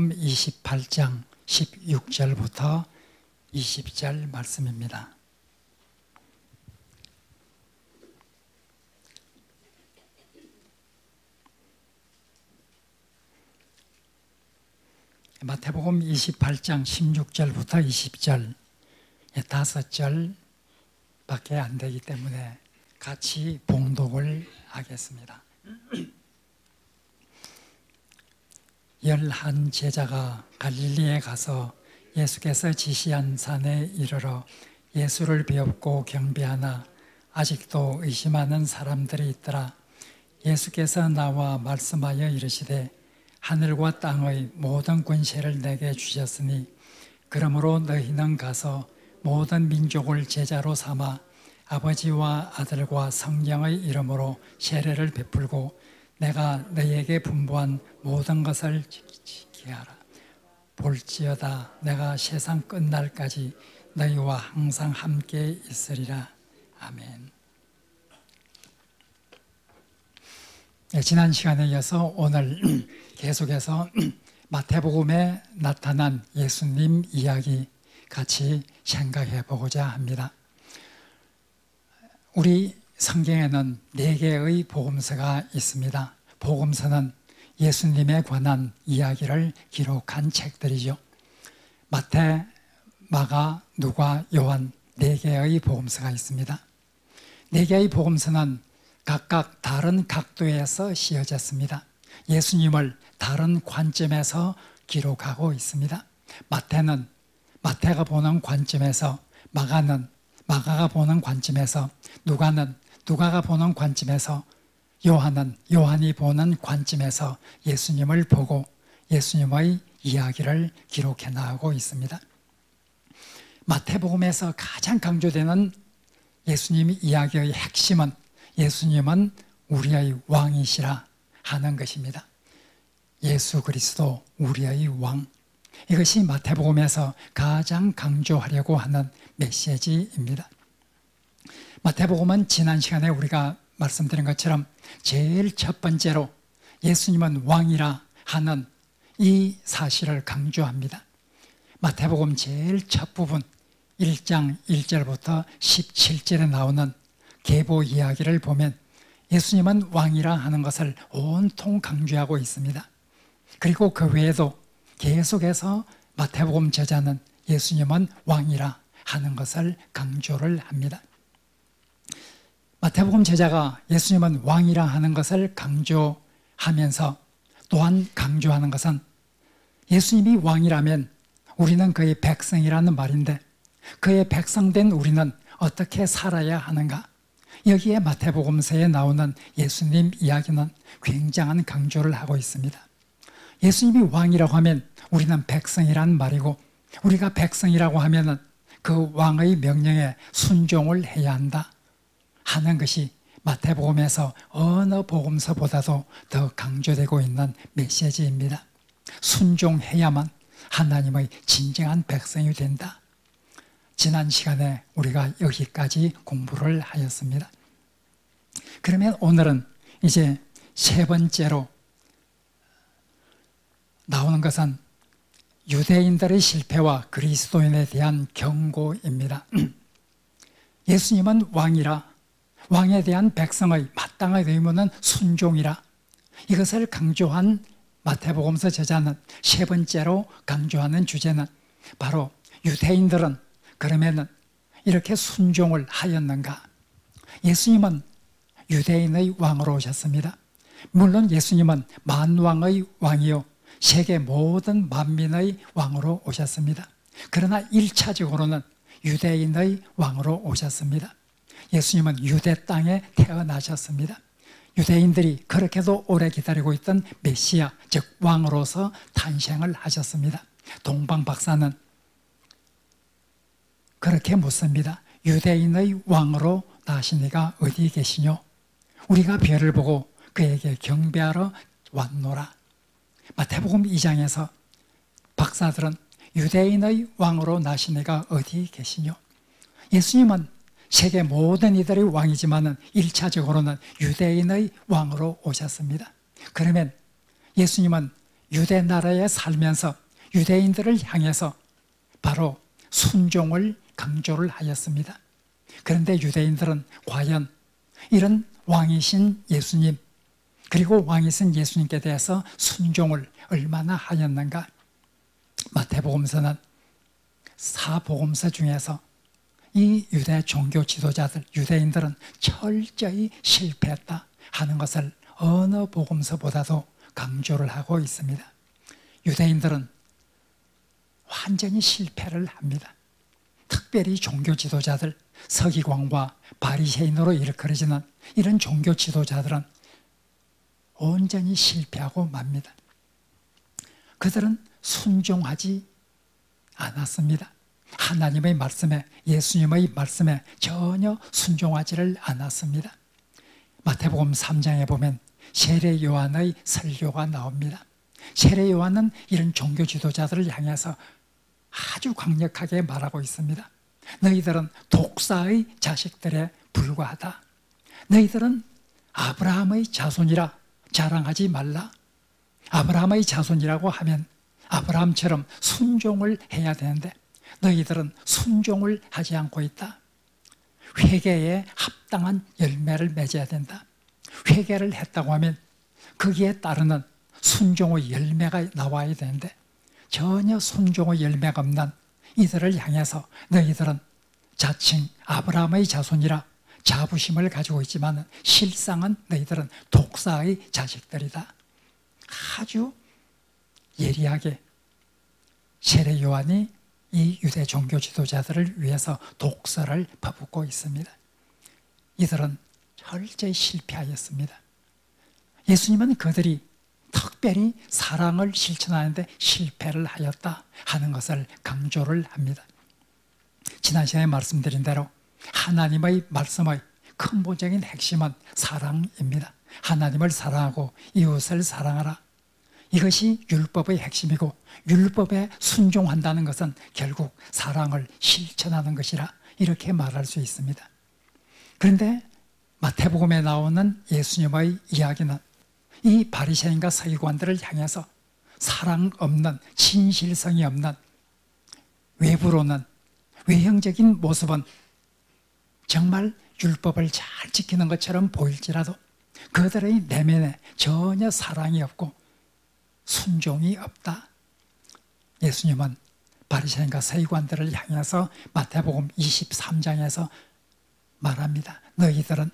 마태복음 28장 16절부터 20절 말씀입니다. 마태복음 28장 16절부터 20절 5절밖에 안 되기 때문에 같이 봉독을 하겠습니다. 11 제자가 갈릴리에 가서 예수께서 지시한 산에 이르러 예수를 비웃고 경배하나 아직도 의심하는 사람들이 있더라. 예수께서 나와 말씀하여 이르시되 하늘과 땅의 모든 권세를 내게 주셨으니 그러므로 너희는 가서 모든 민족을 제자로 삼아 아버지와 아들과 성령의 이름으로 세례를 베풀고 내가 너희에게 분부한 모든 것을 지키게 하라. 볼지어다 내가 세상 끝날까지 너희와 항상 함께 있으리라. 아멘. 네, 지난 시간에 이어서 오늘 계속해서 마태복음에 나타난 예수님 이야기 같이 생각해 보고자 합니다. 우리 성경에는 4개의 복음서가 있습니다. 복음서는 예수님에 관한 이야기를 기록한 책들이죠. 마태, 마가, 누가, 요한 4개의 복음서가 있습니다. 4개의 복음서는 각각 다른 각도에서 씌어졌습니다. 예수님을 다른 관점에서 기록하고 있습니다. 마태는 마태가 보는 관점에서, 마가는 마가가 보는 관점에서, 누가는 누가가 보는 관점에서, 요한은 요한이 보는 관점에서 예수님을 보고 예수님의 이야기를 기록해 나가고 있습니다. 마태복음에서 가장 강조되는 예수님 이야기의 핵심은 예수님은 우리의 왕이시라 하는 것입니다. 예수 그리스도 우리의 왕, 이것이 마태복음에서 가장 강조하려고 하는 메시지입니다. 마태복음은 지난 시간에 우리가 말씀드린 것처럼 제일 첫 번째로 예수님은 왕이라 하는 이 사실을 강조합니다. 마태복음 제일 첫 부분 1장 1절부터 17절에 나오는 계보 이야기를 보면 예수님은 왕이라 하는 것을 온통 강조하고 있습니다. 그리고 그 외에도 계속해서 마태복음 저자는 예수님은 왕이라 하는 것을 강조를 합니다. 마태복음 제자가 예수님은 왕이라 하는 것을 강조하면서 또한 강조하는 것은 예수님이 왕이라면 우리는 그의 백성이라는 말인데 그의 백성된 우리는 어떻게 살아야 하는가? 여기에 마태복음서에 나오는 예수님 이야기는 굉장한 강조를 하고 있습니다. 예수님이 왕이라고 하면 우리는 백성이란 말이고 우리가 백성이라고 하면 그 왕의 명령에 순종을 해야 한다 하는 것이 마태복음에서 어느 복음서보다도 더 강조되고 있는 메시지입니다. 순종해야만 하나님의 진정한 백성이 된다. 지난 시간에 우리가 여기까지 공부를 하였습니다. 그러면 오늘은 이제 세 번째로 나오는 것은 유대인들의 실패와 그리스도인에 대한 경고입니다. 예수님은 왕이라, 왕에 대한 백성의 마땅한 의무는 순종이라, 이것을 강조한 마태복음서 저자는 세 번째로 강조하는 주제는 바로 유대인들은 그러면은 이렇게 순종을 하였는가? 예수님은 유대인의 왕으로 오셨습니다. 물론 예수님은 만왕의 왕이요 세계 모든 만민의 왕으로 오셨습니다. 그러나 1차적으로는 유대인의 왕으로 오셨습니다. 예수님은 유대 땅에 태어나셨습니다. 유대인들이 그렇게도 오래 기다리고 있던 메시아, 즉 왕으로서 탄생을 하셨습니다. 동방 박사는 그렇게 묻습니다. 유대인의 왕으로 나신 이가 어디 계시뇨? 우리가 별을 보고 그에게 경배하러 왔노라. 마태복음 2장에서 박사들은 유대인의 왕으로 나신 이가 어디 계시뇨? 예수님은 세계 모든 이들의 왕이지만 1차적으로는 유대인의 왕으로 오셨습니다. 그러면 예수님은 유대 나라에 살면서 유대인들을 향해서 바로 순종을 강조를 하였습니다. 그런데 유대인들은 과연 이런 왕이신 예수님, 그리고 왕이신 예수님께 대해서 순종을 얼마나 하였는가? 마태복음서는 사복음서 중에서 이 유대 종교 지도자들, 유대인들은 철저히 실패했다 하는 것을 어느 복음서보다도 강조를 하고 있습니다. 유대인들은 완전히 실패를 합니다. 특별히 종교 지도자들, 서기관과 바리새인으로 일컬어지는 이런 종교 지도자들은 온전히 실패하고 맙니다. 그들은 순종하지 않았습니다. 하나님의 말씀에, 예수님의 말씀에 전혀 순종하지를 않았습니다. 마태복음 3장에 보면 세례 요한의 설교가 나옵니다. 세례 요한은 이런 종교 지도자들을 향해서 아주 강력하게 말하고 있습니다. 너희들은 독사의 자식들에 불과하다. 너희들은 아브라함의 자손이라 자랑하지 말라. 아브라함의 자손이라고 하면 아브라함처럼 순종을 해야 되는데 너희들은 순종을 하지 않고 있다. 회개에 합당한 열매를 맺어야 된다. 회개를 했다고 하면 거기에 따르는 순종의 열매가 나와야 되는데 전혀 순종의 열매가 없는 이들을 향해서 너희들은 자칭 아브라함의 자손이라 자부심을 가지고 있지만 실상은 너희들은 독사의 자식들이다. 아주 예리하게 세례 요한이 이 유대 종교 지도자들을 위해서 독서를 퍼붓고 있습니다. 이들은 철저히 실패하였습니다. 예수님은 그들이 특별히 사랑을 실천하는데 실패를 하였다 하는 것을 강조를 합니다. 지난 시간에 말씀드린 대로 하나님의 말씀의 근본적인 핵심은 사랑입니다. 하나님을 사랑하고 이웃을 사랑하라. 이것이 율법의 핵심이고 율법에 순종한다는 것은 결국 사랑을 실천하는 것이라 이렇게 말할 수 있습니다. 그런데 마태복음에 나오는 예수님의 이야기는 이 바리새인과 서기관들을 향해서 사랑 없는, 진실성이 없는, 외부로는 외형적인 모습은 정말 율법을 잘 지키는 것처럼 보일지라도 그들의 내면에 전혀 사랑이 없고 순종이 없다. 예수님은 바리새인과 서기관들을 향해서 마태복음 23장에서 말합니다. 너희들은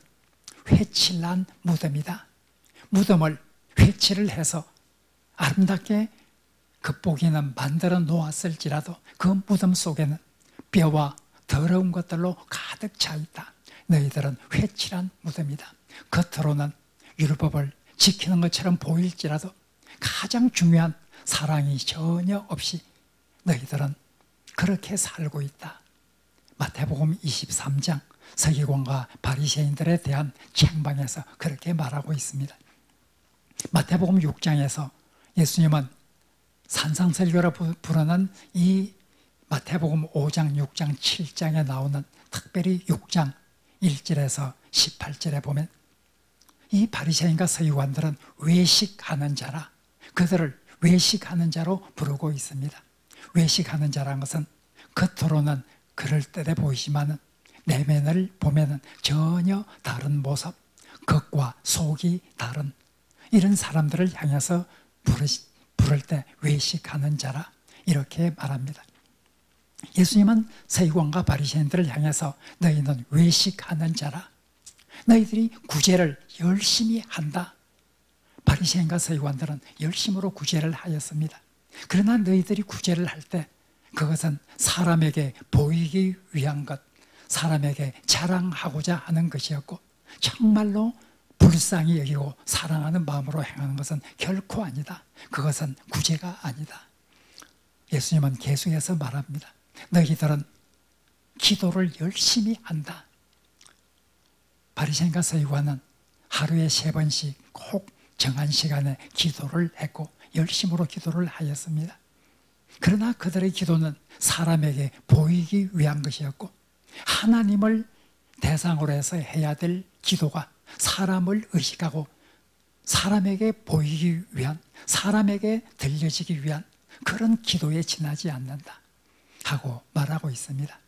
회칠난 무덤이다. 무덤을 회칠을 해서 아름답게 겉보기는 만들어 놓았을지라도 그 무덤 속에는 뼈와 더러운 것들로 가득 차 있다. 너희들은 회칠한 무덤이다. 겉으로는 율법을 지키는 것처럼 보일지라도 가장 중요한 사랑이 전혀 없이 너희들은 그렇게 살고 있다. 마태복음 23장 서기관과 바리새인들에 대한 책망에서 그렇게 말하고 있습니다. 마태복음 6장에서 예수님은 산상설교라 부르는 이 마태복음 5장, 6장, 7장에 나오는 특별히 6장 1절에서 18절에 보면 이 바리새인과 서기관들은 외식하는 자라, 그들을 외식하는 자로 부르고 있습니다. 외식하는 자라는 것은 겉으로는 그럴듯해 보이지만 내면을 보면 전혀 다른 모습, 겉과 속이 다른 이런 사람들을 향해서 부를 때 외식하는 자라 이렇게 말합니다. 예수님은 서기관과 바리새인들을 향해서 너희는 외식하는 자라. 너희들이 구제를 열심히 한다. 바리새인과 서기관들은 열심으로 구제를 하였습니다. 그러나 너희들이 구제를 할 때 그것은 사람에게 보이기 위한 것, 사람에게 자랑하고자 하는 것이었고 정말로 불쌍히 여기고 사랑하는 마음으로 행하는 것은 결코 아니다. 그것은 구제가 아니다. 예수님은 계속해서 말합니다. 너희들은 기도를 열심히 한다. 바리새인과 서기관은 하루에 3번씩 꼭 정한 시간에 기도를 했고 열심으로 기도를 하였습니다. 그러나 그들의 기도는 사람에게 보이기 위한 것이었고 하나님을 대상으로 해서 해야 될 기도가 사람을 의식하고 사람에게 보이기 위한, 사람에게 들려지기 위한 그런 기도에 지나지 않는다 하고 말하고 있습니다.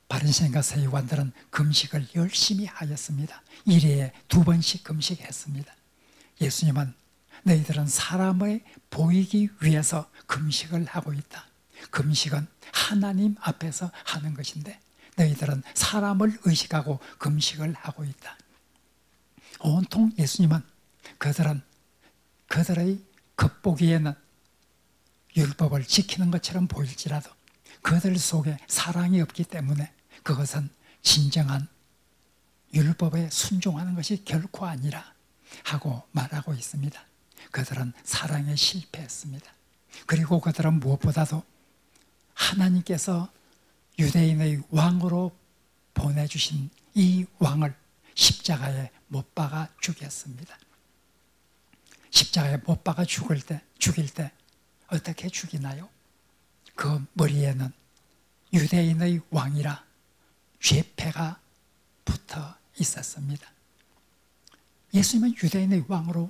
바리새인과 서기관들은 금식을 열심히 하였습니다. 1회에 2번씩 금식했습니다. 예수님은 너희들은 사람을 보이기 위해서 금식을 하고 있다. 금식은 하나님 앞에서 하는 것인데 너희들은 사람을 의식하고 금식을 하고 있다. 온통 예수님은 그들의 겉보기에는 율법을 지키는 것처럼 보일지라도 그들 속에 사랑이 없기 때문에 그것은 진정한 율법에 순종하는 것이 결코 아니라 하고 말하고 있습니다. 그들은 사랑에 실패했습니다. 그리고 그들은 무엇보다도 하나님께서 유대인의 왕으로 보내주신 이 왕을 십자가에 못 박아 죽였습니다. 십자가에 못 박아 죽일 때 어떻게 죽이나요? 그 머리에는 유대인의 왕이라 죄패가 붙어 있었습니다. 예수님은 유대인의 왕으로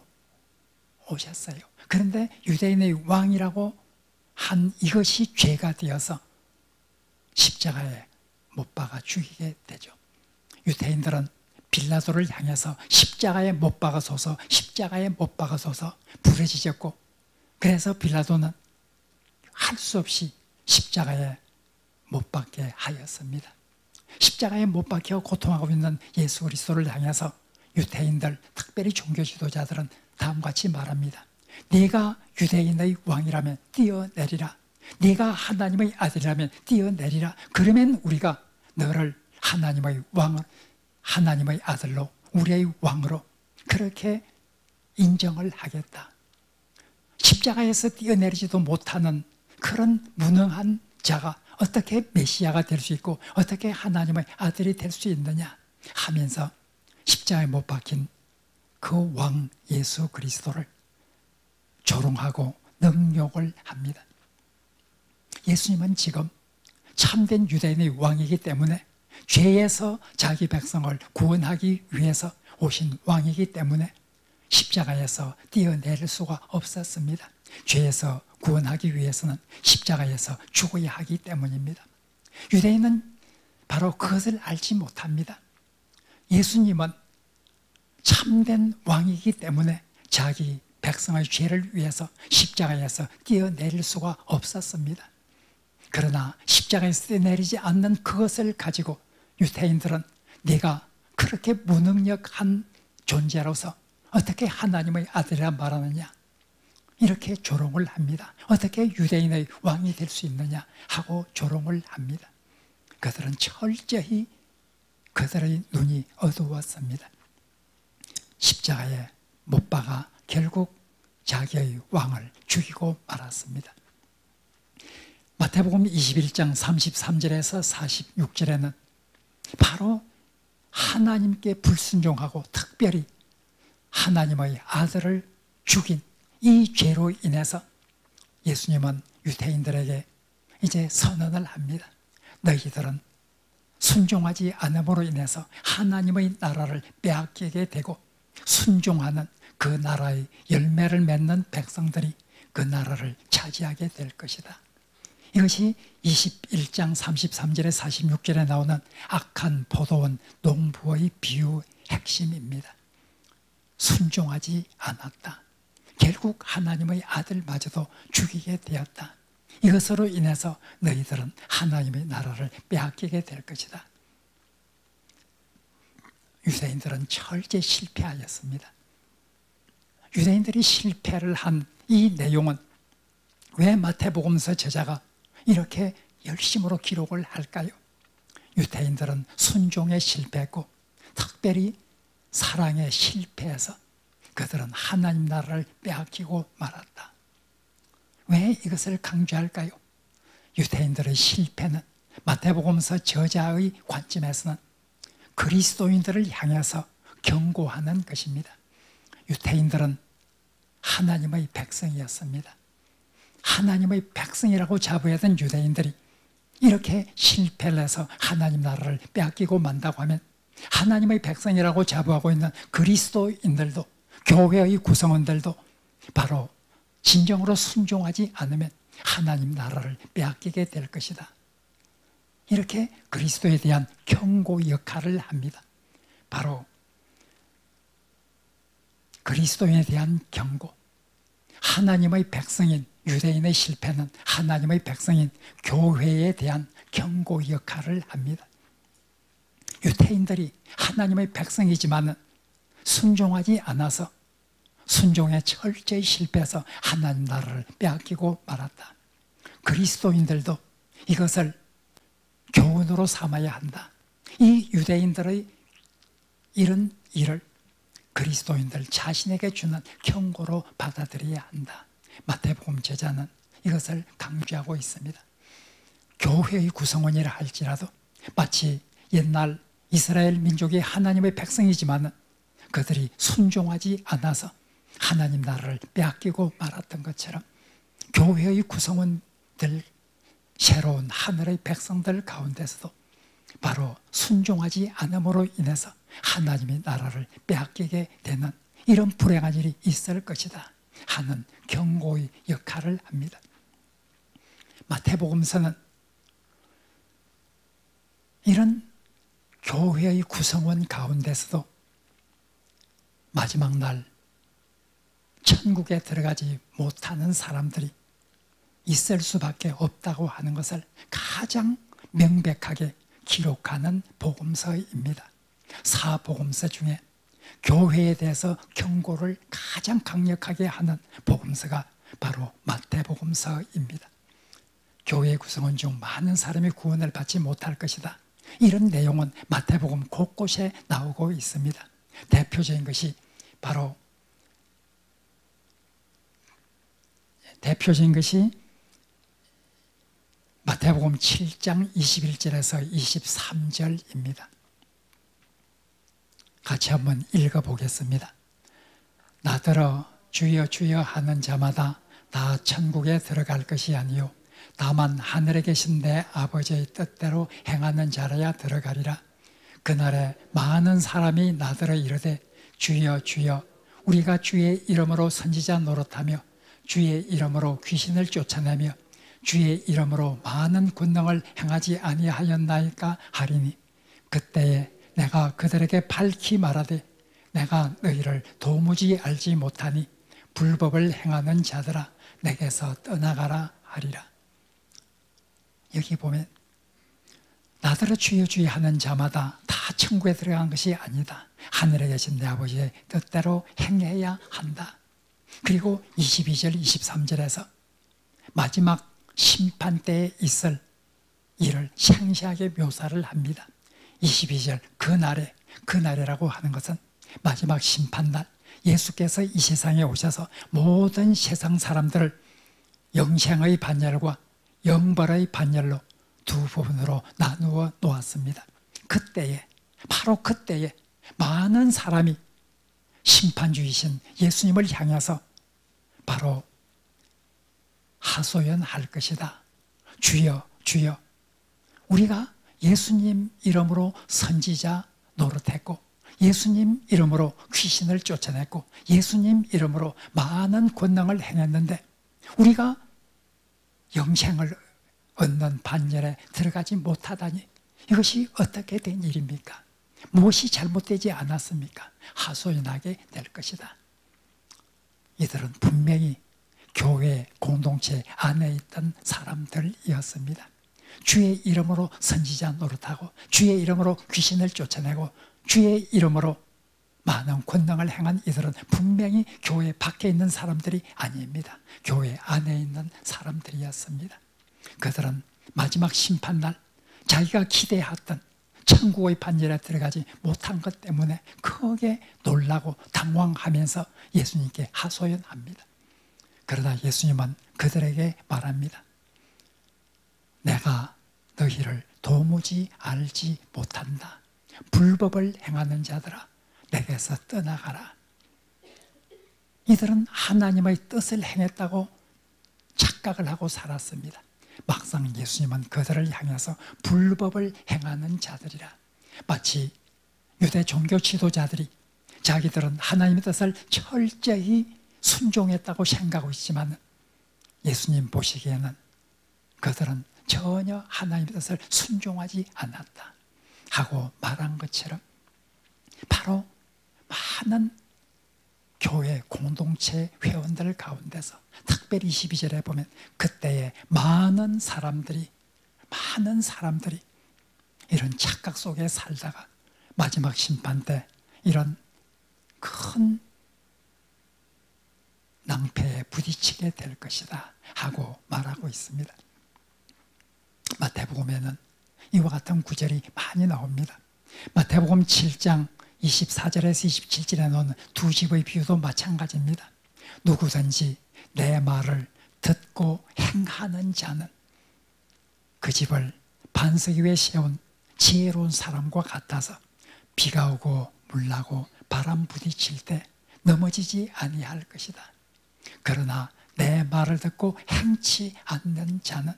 오셨어요. 그런데 유대인의 왕이라고 한 이것이 죄가 되어서 십자가에 못 박아 죽이게 되죠. 유대인들은 빌라도를 향해서 십자가에 못 박아소서, 십자가에 못 박아소서 부르짖었고, 그래서 빌라도는 할 수 없이 십자가에 못 박게 하였습니다. 십자가에 못 박혀 고통하고 있는 예수 그리스도를 향해서 유대인들, 특별히 종교 지도자들은 다음과 같이 말합니다. 네가 유대인의 왕이라면 뛰어내리라. 네가 하나님의 아들이라면 뛰어내리라. 그러면 우리가 너를 하나님의 왕, 하나님의 아들로, 우리의 왕으로 그렇게 인정을 하겠다. 십자가에서 뛰어내리지도 못하는 그런 무능한 자가 어떻게 메시아가 될 수 있고 어떻게 하나님의 아들이 될 수 있느냐 하면서 십자가에 못 박힌 그 왕 예수 그리스도를 조롱하고 능욕을 합니다. 예수님은 지금 참된 유대인의 왕이기 때문에 죄에서 자기 백성을 구원하기 위해서 오신 왕이기 때문에 십자가에서 뛰어내릴 수가 없었습니다. 죄에서 구원하기 위해서는 십자가에서 죽어야 하기 때문입니다. 유대인은 바로 그것을 알지 못합니다. 예수님은 참된 왕이기 때문에 자기 백성의 죄를 위해서 십자가에서 뛰어내릴 수가 없었습니다. 그러나 십자가에서 뛰어내리지 않는 그것을 가지고 유대인들은 네가 그렇게 무능력한 존재로서 어떻게 하나님의 아들이라 말하느냐 이렇게 조롱을 합니다. 어떻게 유대인의 왕이 될 수 있느냐 하고 조롱을 합니다. 그들은 철저히 그들의 눈이 어두웠습니다. 십자가에 못 박아 결국 자기의 왕을 죽이고 말았습니다. 마태복음 21장 33절에서 46절에는 바로 하나님께 불순종하고 특별히 하나님의 아들을 죽인 이 죄로 인해서 예수님은 유대인들에게 이제 선언을 합니다. 너희들은 순종하지 않음으로 인해서 하나님의 나라를 빼앗기게 되고 순종하는 그 나라의 열매를 맺는 백성들이 그 나라를 차지하게 될 것이다. 이것이 21장 33절에 46절에 나오는 악한 포도원 농부의 비유 핵심입니다. 순종하지 않았다. 결국 하나님의 아들마저도 죽이게 되었다. 이것으로 인해서 너희들은 하나님의 나라를 빼앗기게 될 것이다. 유대인들은 철저히 실패하였습니다. 유대인들이 실패를 한 이 내용은 왜 마태복음서 저자가 이렇게 열심으로 기록을 할까요? 유대인들은 순종에 실패했고 특별히 사랑에 실패해서 그들은 하나님 나라를 빼앗기고 말았다. 왜 이것을 강조할까요? 유대인들의 실패는 마태복음서 저자의 관점에서는 그리스도인들을 향해서 경고하는 것입니다. 유대인들은 하나님의 백성이었습니다. 하나님의 백성이라고 자부하던 유대인들이 이렇게 실패를 해서 하나님 나라를 빼앗기고 만다고 하면 하나님의 백성이라고 자부하고 있는 그리스도인들도 교회의 구성원들도 바로 진정으로 순종하지 않으면 하나님 나라를 빼앗기게 될 것이다. 이렇게 그리스도에 대한 경고 역할을 합니다. 바로 그리스도에 대한 경고. 하나님의 백성인 유대인의 실패는 하나님의 백성인 교회에 대한 경고 역할을 합니다. 유대인들이 하나님의 백성이지만 순종하지 않아서 순종에 철저히 실패해서 하나님 나라를 빼앗기고 말았다. 그리스도인들도 이것을 교훈으로 삼아야 한다. 이 유대인들의 이런 일을 그리스도인들 자신에게 주는 경고로 받아들여야 한다. 마태복음 제자는 이것을 강조하고 있습니다. 교회의 구성원이라 할지라도 마치 옛날 이스라엘 민족이 하나님의 백성이지만 그들이 순종하지 않아서 하나님 나라를 빼앗기고 말았던 것처럼 교회의 구성원들, 새로운 하늘의 백성들 가운데서도 바로 순종하지 않음으로 인해서 하나님의 나라를 빼앗기게 되는 이런 불행한 일이 있을 것이다 하는 경고의 역할을 합니다. 마태복음서는 이런 교회의 구성원 가운데서도 마지막 날 천국에 들어가지 못하는 사람들이 있을 수밖에 없다고 하는 것을 가장 명백하게 기록하는 복음서입니다. 사복음서 중에 교회에 대해서 경고를 가장 강력하게 하는 복음서가 바로 마태복음서입니다. 교회 구성원 중 많은 사람이 구원을 받지 못할 것이다. 이런 내용은 마태복음 곳곳에 나오고 있습니다. 대표적인 것이 마태복음 7장 21절에서 23절입니다. 같이 한번 읽어보겠습니다. 나더러 주여 주여 하는 자마다 다 천국에 들어갈 것이 아니요 다만 하늘에 계신 내 아버지의 뜻대로 행하는 자라야 들어가리라. 그날에 많은 사람이 나더러 이르되 주여 주여 우리가 주의 이름으로 선지자 노릇하며 주의 이름으로 귀신을 쫓아내며 주의 이름으로 많은 권능을 행하지 아니하였나이까 하리니 그때에 내가 그들에게 밝히 말하되 내가 너희를 도무지 알지 못하니 불법을 행하는 자들아 내게서 떠나가라 하리라. 여기 보면 나더러 주여 주여 하는 자마다 다 천국에 들어간 것이 아니다. 하늘에 계신 내 아버지의 뜻대로 행해야 한다. 그리고 22절 23절에서 마지막 심판 때에 있을 일을 상세하게 묘사를 합니다. 22절 그날이라고 하는 것은 마지막 심판날 예수께서 이 세상에 오셔서 모든 세상 사람들을 영생의 반열과 영벌의 반열로 두 부분으로 나누어 놓았습니다. 그때에 바로 그때에 많은 사람이 심판주이신 예수님을 향해서 바로 하소연할 것이다. 주여 주여 우리가 예수님 이름으로 선지자 노릇했고 예수님 이름으로 귀신을 쫓아냈고 예수님 이름으로 많은 권능을 행했는데 우리가 영생을 얻는 반열에 들어가지 못하다니 이것이 어떻게 된 일입니까? 무엇이 잘못되지 않았습니까? 하소연하게 될 것이다. 이들은 분명히 교회 공동체 안에 있던 사람들이었습니다. 주의 이름으로 선지자 노릇하고 주의 이름으로 귀신을 쫓아내고 주의 이름으로 많은 권능을 행한 이들은 분명히 교회 밖에 있는 사람들이 아닙니다. 교회 안에 있는 사람들이었습니다. 그들은 마지막 심판날 자기가 기대했던 천국의 반열에 들어가지 못한 것 때문에 크게 놀라고 당황하면서 예수님께 하소연합니다. 그러다 예수님은 그들에게 말합니다. 내가 너희를 도무지 알지 못한다. 불법을 행하는 자들아 내게서 떠나가라. 이들은 하나님의 뜻을 행했다고 착각을 하고 살았습니다. 막상 예수님은 그들을 향해서 불법을 행하는 자들이라 마치 유대 종교 지도자들이 자기들은 하나님의 뜻을 철저히 순종했다고 생각하고 있지만 예수님 보시기에는 그들은 전혀 하나님의 뜻을 순종하지 않았다 하고 말한 것처럼 바로 많은 교회 공동체 회원들 가운데서 특별히 22절에 보면 그때에 많은 사람들이 이런 착각 속에 살다가 마지막 심판 때 이런 큰 낭패에 부딪히게 될 것이다 하고 말하고 있습니다. 마태복음에는 이와 같은 구절이 많이 나옵니다. 마태복음 7장 24절에서 27절에 나오는 두 집의 비유도 마찬가지입니다. 누구든지 내 말을 듣고 행하는 자는 그 집을 반석 위에 세운 지혜로운 사람과 같아서 비가 오고 물나고 바람 부딪힐 때 넘어지지 아니할 것이다. 그러나 내 말을 듣고 행치 않는 자는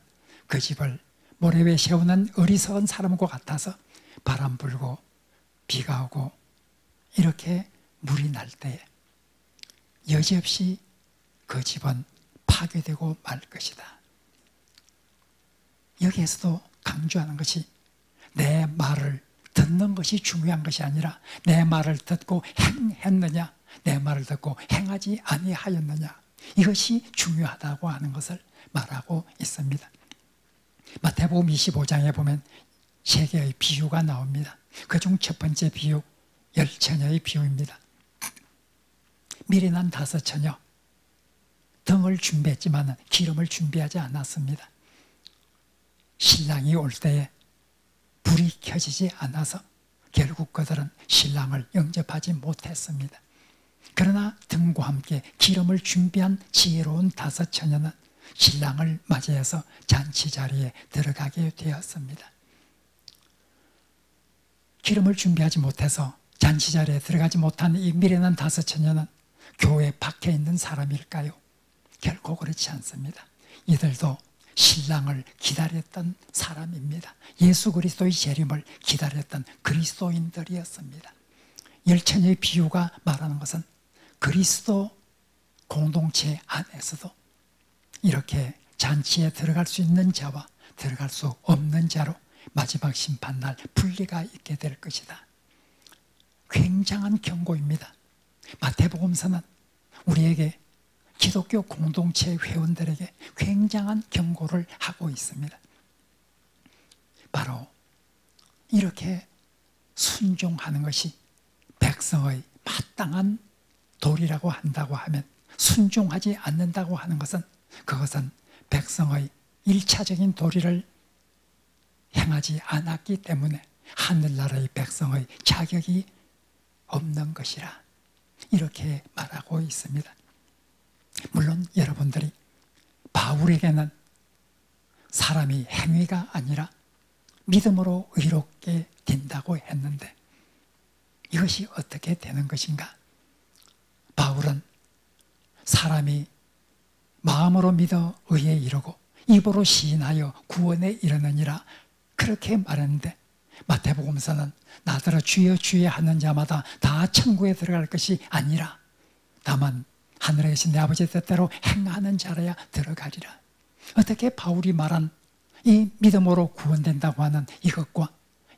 그 집을 모래 위에 세우는 어리석은 사람과 같아서 바람 불고 비가 오고 이렇게 물이 날 때에 여지없이 그 집은 파괴되고 말 것이다. 여기에서도 강조하는 것이 내 말을 듣는 것이 중요한 것이 아니라 내 말을 듣고 행했느냐, 내 말을 듣고 행하지 아니하였느냐, 이것이 중요하다고 하는 것을 말하고 있습니다. 마태복음 25장에 보면 세 개의 비유가 나옵니다. 그중 첫 번째 비유, 열처녀의 비유입니다. 미리 난 5처녀, 등을 준비했지만 기름을 준비하지 않았습니다. 신랑이 올 때에 불이 켜지지 않아서 결국 그들은 신랑을 영접하지 못했습니다. 그러나 등과 함께 기름을 준비한 지혜로운 5처녀는 신랑을 맞이해서 잔치 자리에 들어가게 되었습니다. 기름을 준비하지 못해서 잔치 자리에 들어가지 못한 이 미련한 5처녀는 교회 밖에 있는 사람일까요? 결코 그렇지 않습니다. 이들도 신랑을 기다렸던 사람입니다. 예수 그리스도의 재림을 기다렸던 그리스도인들이었습니다. 열처녀의 비유가 말하는 것은 그리스도 공동체 안에서도 이렇게 잔치에 들어갈 수 있는 자와 들어갈 수 없는 자로 마지막 심판날 분리가 있게 될 것이다. 굉장한 경고입니다. 마태복음서는 우리에게 기독교 공동체 회원들에게 굉장한 경고를 하고 있습니다. 바로 이렇게 순종하는 것이 백성의 마땅한 도리라고 한다고 하면 순종하지 않는다고 하는 것은 그것은 백성의 1차적인 도리를 행하지 않았기 때문에 하늘나라의 백성의 자격이 없는 것이라 이렇게 말하고 있습니다. 물론 여러분들이 바울에게는 사람이 행위가 아니라 믿음으로 의롭게 된다고 했는데 이것이 어떻게 되는 것인가? 바울은 사람이 마음으로 믿어 의에 이르고 입으로 시인하여 구원에 이르느니라 그렇게 말했는데 마태복음서는 나더러 주여 주여 하는 자마다 다 천국에 들어갈 것이 아니라 다만 하늘에 계신 내 아버지의 뜻대로 행하는 자라야 들어가리라. 어떻게 바울이 말한 이 믿음으로 구원된다고 하는 이것과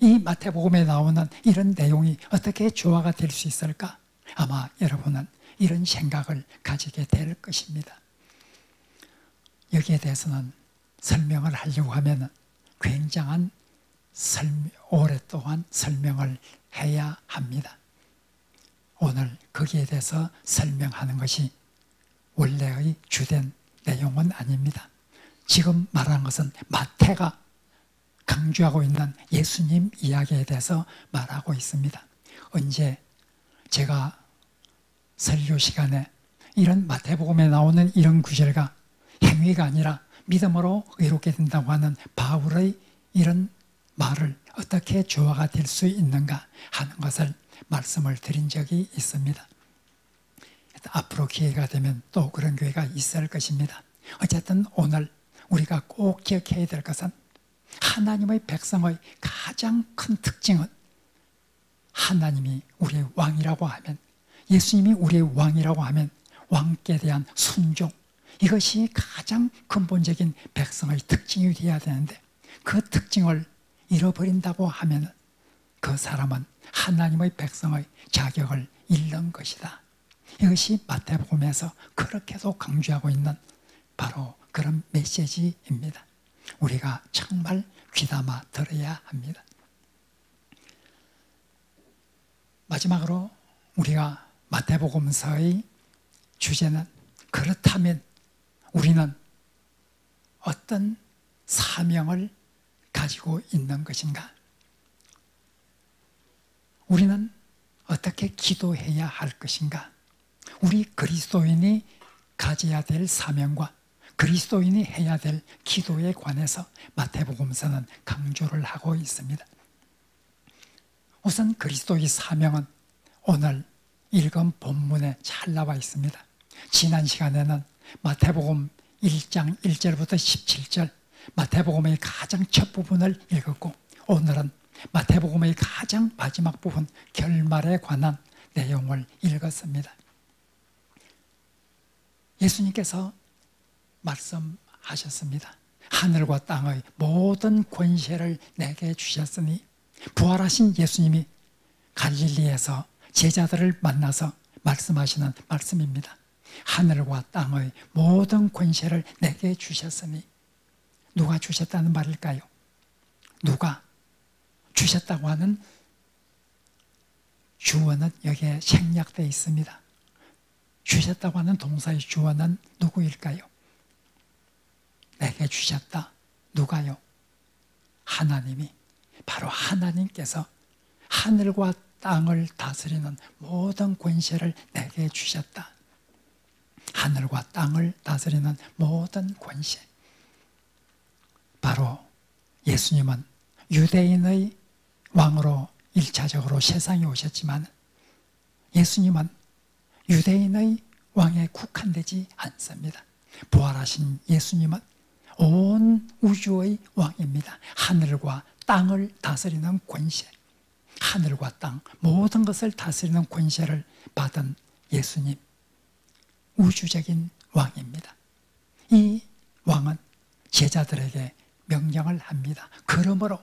이 마태복음에 나오는 이런 내용이 어떻게 조화가 될 수 있을까? 아마 여러분은 이런 생각을 가지게 될 것입니다. 여기에 대해서는 설명을 하려고 하면 굉장한 오랫동안 설명을 해야 합니다. 오늘 거기에 대해서 설명하는 것이 원래의 주된 내용은 아닙니다. 지금 말하는 것은 마태가 강조하고 있는 예수님 이야기에 대해서 말하고 있습니다. 언제 제가 설교 시간에 이런 마태복음에 나오는 이런 구절과 행위가 아니라 믿음으로 의롭게 된다고 하는 바울의 이런 말을 어떻게 조화가 될 수 있는가 하는 것을 말씀을 드린 적이 있습니다. 앞으로 기회가 되면 또 그런 교회가 있을 것입니다. 어쨌든 오늘 우리가 꼭 기억해야 될 것은 하나님의 백성의 가장 큰 특징은 하나님이 우리의 왕이라고 하면 예수님이 우리의 왕이라고 하면 왕께 대한 순종, 이것이 가장 근본적인 백성의 특징이 되어야 되는데 그 특징을 잃어버린다고 하면 그 사람은 하나님의 백성의 자격을 잃는 것이다. 이것이 마태복음에서 그렇게도 강조하고 있는 바로 그런 메시지입니다. 우리가 정말 귀담아 들어야 합니다. 마지막으로 우리가 마태복음서의 주제는 그렇다면 우리는 어떤 사명을 가지고 있는 것인가? 우리는 어떻게 기도해야 할 것인가? 우리 그리스도인이 가져야 될 사명과 그리스도인이 해야 될 기도에 관해서 마태복음서는 강조를 하고 있습니다. 우선 그리스도의 사명은 오늘 읽은 본문에 잘 나와 있습니다. 지난 시간에는 마태복음 1장 1절부터 17절 마태복음의 가장 첫 부분을 읽었고 오늘은 마태복음의 가장 마지막 부분 결말에 관한 내용을 읽었습니다. 예수님께서 말씀하셨습니다. 하늘과 땅의 모든 권세를 내게 주셨으니 부활하신 예수님이 갈릴리에서 제자들을 만나서 말씀하시는 말씀입니다. 하늘과 땅의 모든 권세를 내게 주셨으니 누가 주셨다는 말일까요? 누가 주셨다고 하는 주어는 여기에 생략되어 있습니다. 주셨다고 하는 동사의 주어는 누구일까요? 내게 주셨다. 누가요? 하나님이. 바로 하나님께서 하늘과 땅을 다스리는 모든 권세를 내게 주셨다. 하늘과 땅을 다스리는 모든 권세. 바로 예수님은 유대인의 왕으로 1차적으로 세상에 오셨지만 예수님은 유대인의 왕에 국한되지 않습니다. 부활하신 예수님은 온 우주의 왕입니다. 하늘과 땅을 다스리는 권세, 하늘과 땅 모든 것을 다스리는 권세를 받은 예수님, 우주적인 왕입니다. 이 왕은 제자들에게 명령을 합니다. 그러므로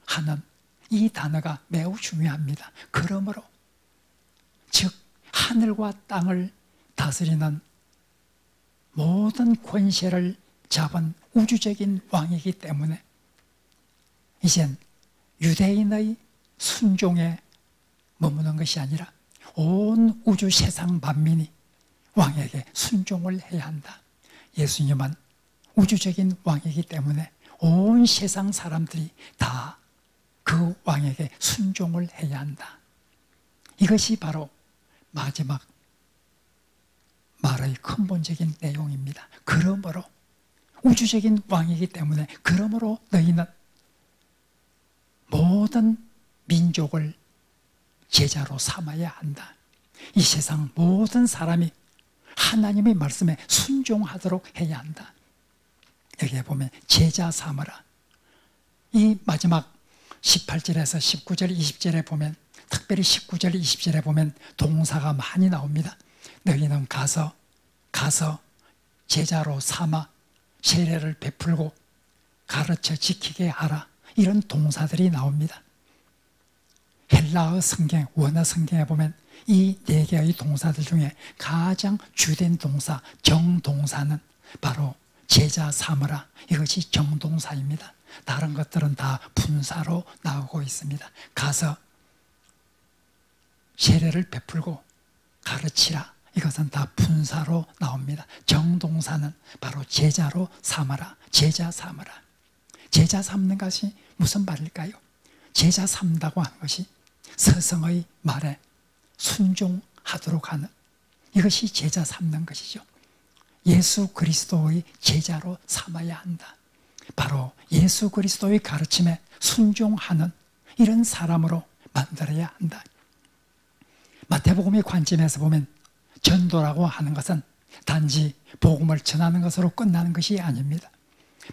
하는 이 단어가 매우 중요합니다. 그러므로, 즉 하늘과 땅을 다스리는 모든 권세를 잡은 우주적인 왕이기 때문에 이젠 유대인의 순종에 머무는 것이 아니라 온 우주 세상 만민이 왕에게 순종을 해야 한다. 예수님은 우주적인 왕이기 때문에 온 세상 사람들이 다 그 왕에게 순종을 해야 한다. 이것이 바로 마지막 말의 근본적인 내용입니다. 그러므로 우주적인 왕이기 때문에 그러므로 너희는 모든 민족을 제자로 삼아야 한다. 이 세상 모든 사람이 하나님의 말씀에 순종하도록 해야 한다. 여기에 보면 제자 삼으라. 이 마지막 18절에서 19절, 20절에 보면 특별히 19절, 20절에 보면 동사가 많이 나옵니다. 너희는 가서 제자로 삼아 세례를 베풀고 가르쳐 지키게 하라. 이런 동사들이 나옵니다. 헬라어 성경, 원어 성경에 보면 이 네 개의 동사들 중에 가장 주된 동사, 정동사는 바로 제자 삼으라. 이것이 정동사입니다. 다른 것들은 다 분사로 나오고 있습니다. 가서 세례를 베풀고 가르치라. 이것은 다 분사로 나옵니다. 정동사는 바로 제자로 삼아라. 제자 삼으라. 제자 삼는 것이 무슨 말일까요? 제자 삼다고 하는 것이 스승의 말에 순종하도록 하는, 이것이 제자 삼는 것이죠. 예수 그리스도의 제자로 삼아야 한다. 바로 예수 그리스도의 가르침에 순종하는 이런 사람으로 만들어야 한다. 마태복음의 관점에서 보면 전도라고 하는 것은 단지 복음을 전하는 것으로 끝나는 것이 아닙니다.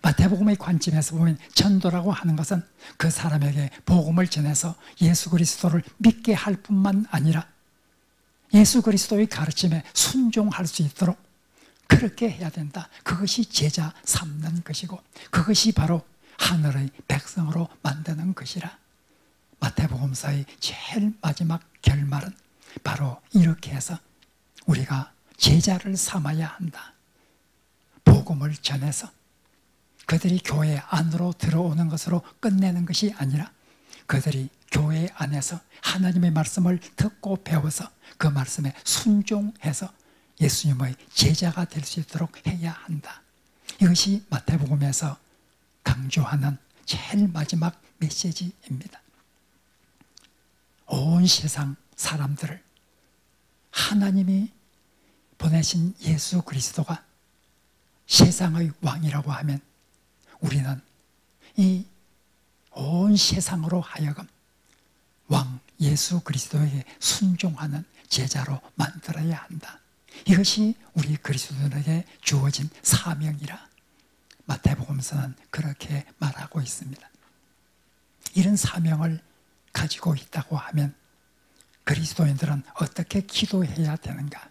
마태복음의 관점에서 보면 전도라고 하는 것은 그 사람에게 복음을 전해서 예수 그리스도를 믿게 할 뿐만 아니라 예수 그리스도의 가르침에 순종할 수 있도록 그렇게 해야 된다. 그것이 제자 삼는 것이고 그것이 바로 하늘의 백성으로 만드는 것이라. 마태복음서의 제일 마지막 결말은 바로 이렇게 해서 우리가 제자를 삼아야 한다. 복음을 전해서 그들이 교회 안으로 들어오는 것으로 끝내는 것이 아니라 그들이 교회 안에서 하나님의 말씀을 듣고 배워서 그 말씀에 순종해서 예수님의 제자가 될 수 있도록 해야 한다. 이것이 마태복음에서 강조하는 제일 마지막 메시지입니다. 온 세상 사람들을 하나님이 보내신 예수 그리스도가 세상의 왕이라고 하면 우리는 이 온 세상으로 하여금 왕 예수 그리스도에게 순종하는 제자로 만들어야 한다. 이것이 우리 그리스도인에게 주어진 사명이라 마태복음서는 그렇게 말하고 있습니다. 이런 사명을 가지고 있다고 하면 그리스도인들은 어떻게 기도해야 되는가?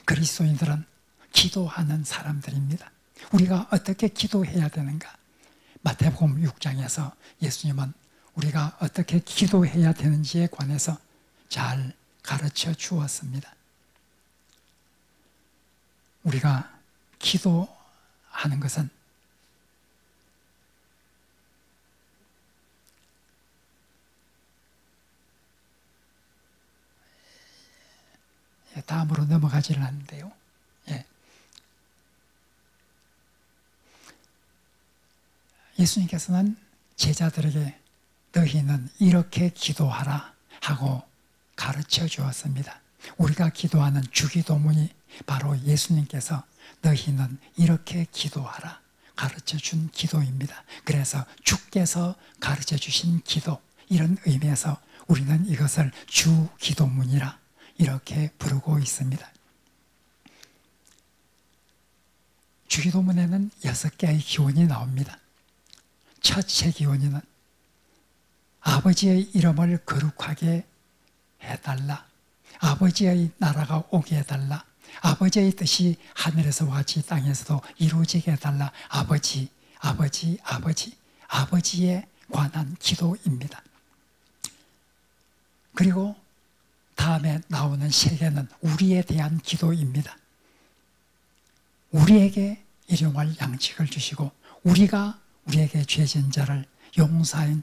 그리스도인들은 기도하는 사람들입니다. 우리가 어떻게 기도해야 되는가? 마태복음 6장에서 예수님은 우리가 어떻게 기도해야 되는지에 관해서 잘 가르쳐 주었습니다. 우리가 기도하는 것은 다음으로 넘어가지를 않는데요. 예수님께서는 제자들에게 너희는 이렇게 기도하라 하고 가르쳐 주었습니다. 우리가 기도하는 주기도문이 바로 예수님께서 너희는 이렇게 기도하라 가르쳐 준 기도입니다. 그래서 주께서 가르쳐 주신 기도, 이런 의미에서 우리는 이것을 주기도문이라 이렇게 부르고 있습니다. 주기도문에는 6개의 기원이 나옵니다. 첫 세 기원은 아버지의 이름을 거룩하게 해달라, 아버지의 나라가 오게 해달라, 아버지의 뜻이 하늘에서와 같이 땅에서도 이루어지게 해달라. 아버지, 아버지, 아버지, 아버지에 관한 기도입니다. 그리고 다음에 나오는 세 개는 우리에 대한 기도입니다. 우리에게 일용할 양식을 주시고 우리가 우리에게 죄진 자를 용서하여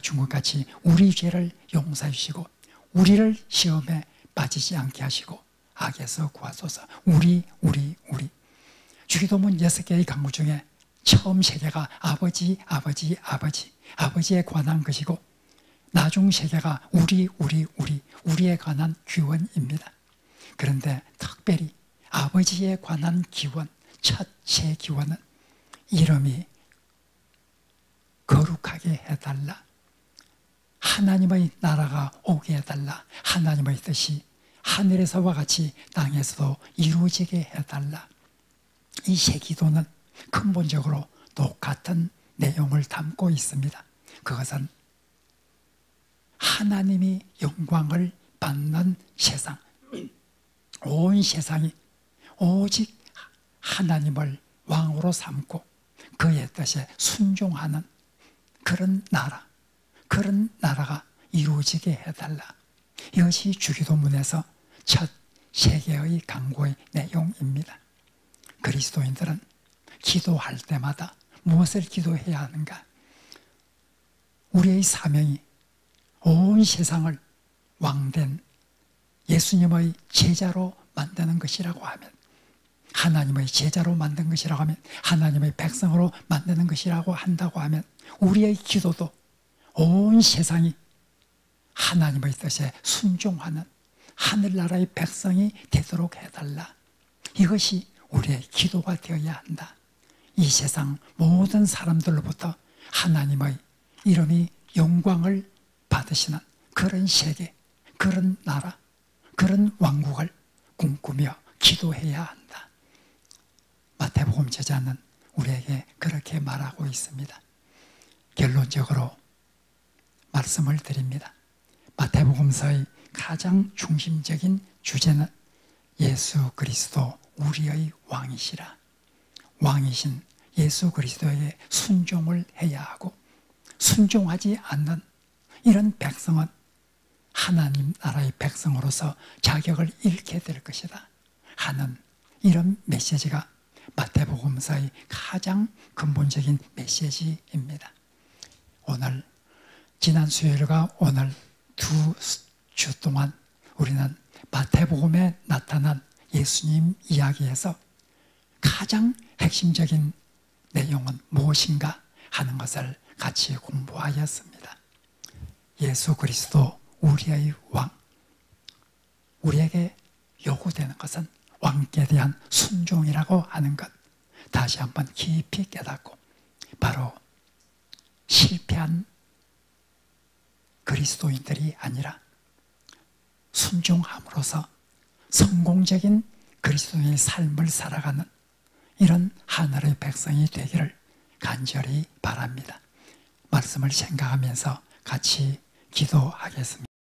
준 것 같이 우리 죄를 용서해 주시고 우리를 시험에 빠지지 않게 하시고 악에서 구하소서. 우리. 주기도문 6개의 강구 중에 처음 3개가 아버지, 아버지, 아버지, 아버지에 관한 것이고 나중 3개가 우리에 관한 기원입니다. 그런데 특별히 아버지에 관한 기원, 첫 세 기원은 이름이 거룩하게 해달라, 하나님의 나라가 오게 해달라, 하나님의 뜻이 하늘에서와 같이 땅에서도 이루어지게 해달라. 이 세 기도는 근본적으로 똑같은 내용을 담고 있습니다. 그것은 하나님이 영광을 받는 세상, 온 세상이 오직 하나님을 왕으로 삼고 그의 뜻에 순종하는 그런 나라가 이루어지게 해달라. 이것이 주기도문에서 첫 3개의 강구의 내용입니다. 그리스도인들은 기도할 때마다 무엇을 기도해야 하는가? 우리의 사명이 온 세상을 왕된 예수님의 제자로 만드는 것이라고 하면, 하나님의 제자로 만든 것이라고 하면, 하나님의 백성으로 만드는 것이라고 한다고 하면 우리의 기도도 온 세상이 하나님의 뜻에 순종하는 하늘나라의 백성이 되도록 해달라. 이것이 우리의 기도가 되어야 한다. 이 세상 모든 사람들로부터 하나님의 이름이 영광을 받으시는 그런 세계, 그런 나라, 그런 왕국을 꿈꾸며 기도해야 한다. 마태복음 저자는 우리에게 그렇게 말하고 있습니다. 결론적으로 말씀을 드립니다. 마태복음서의 가장 중심적인 주제는 예수 그리스도 우리의 왕이시라. 왕이신 예수 그리스도에게 순종을 해야 하고, 순종하지 않는 이런 백성은 하나님 나라의 백성으로서 자격을 잃게 될 것이다 하는 이런 메시지가 마태복음서의 가장 근본적인 메시지입니다. 오늘, 지난 수요일과 오늘 두 주 동안 우리는 마태복음에 나타난 예수님 이야기에서 가장 핵심적인 내용은 무엇인가 하는 것을 같이 공부하였습니다. 예수 그리스도 우리의 왕, 우리에게 요구되는 것은 왕께 대한 순종이라고 하는 것, 다시 한번 깊이 깨닫고 바로 실패한 그리스도인들이 아니라 순종함으로써 성공적인 그리스도인의 삶을 살아가는 이런 하늘의 백성이 되기를 간절히 바랍니다. 말씀을 생각하면서 같이 기도하겠습니다.